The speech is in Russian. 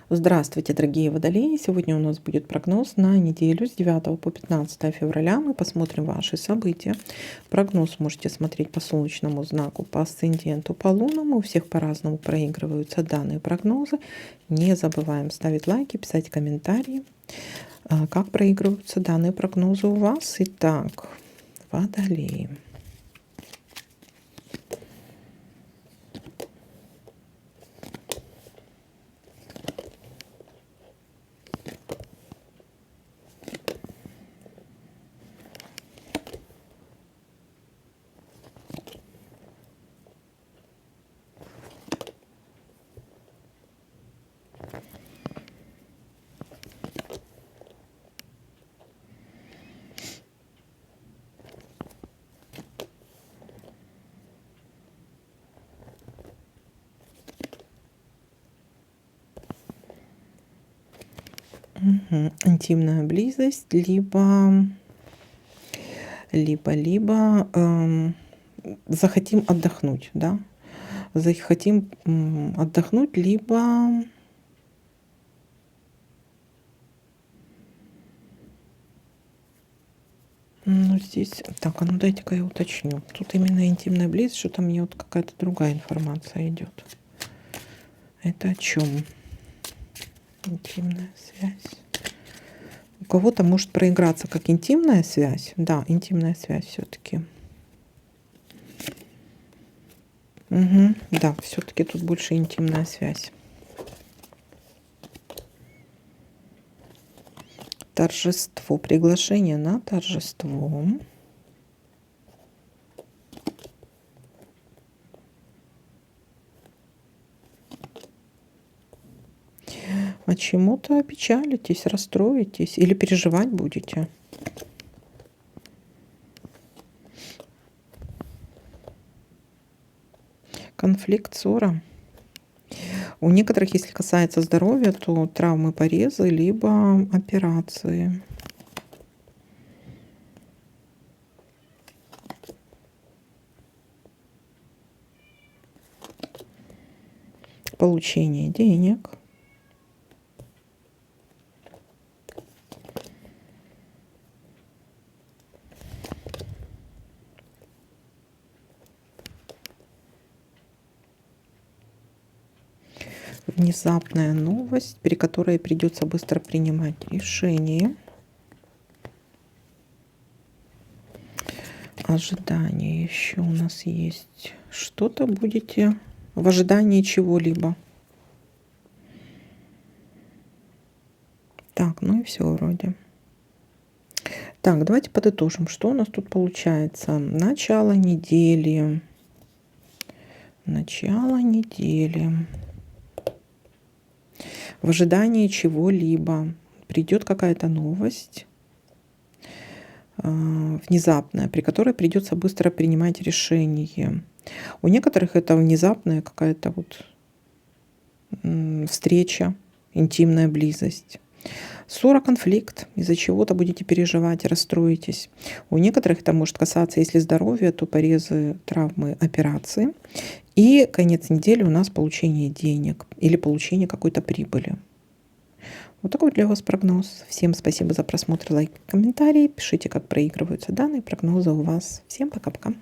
Здравствуйте, дорогие водолеи! Сегодня у нас будет прогноз на неделю с 9 по 15 февраля. Мы посмотрим ваши события. Прогноз можете смотреть по солнечному знаку, по асценденту, по лунному. У всех по-разному проигрываются данные прогнозы. Не забываем ставить лайки, писать комментарии, как проигрываются данные прогнозы у вас. Итак, водолеи. Интимная близость, либо захотим отдохнуть, да? Захотим отдохнуть, либо здесь так, а ну дайте-ка я уточню. Тут именно интимная близость, что-то мне вот какая-то другая информация идет. Это о чем? Интимная связь. У кого-то может проиграться как интимная связь. Да, интимная связь все-таки. Да, все-таки тут больше интимная связь. Торжество, приглашение на торжество. А чему-то опечалитесь, расстроитесь или переживать будете. Конфликт, ссора. У некоторых, если касается здоровья, то травмы, порезы, либо операции. Получение денег. Внезапная новость, при которой придется быстро принимать решение. Ожидание еще у нас есть. Что-то будете в ожидании чего-либо. Так, ну и все вроде. Так, давайте подытожим, что у нас тут получается. Начало недели. В ожидании чего-либо. Придет какая-то новость внезапная, при которой придется быстро принимать решение. У некоторых это внезапная какая-то вот встреча, интимная близость. Ссора, конфликт, из-за чего-то будете переживать, расстроитесь. У некоторых это может касаться, если здоровья, то порезы, травмы, операции. И конец недели у нас получение денег или получение какой-то прибыли. Вот такой для вас прогноз. Всем спасибо за просмотр, лайк, комментарии. Пишите, как проигрываются данные прогнозы у вас. Всем пока-пока.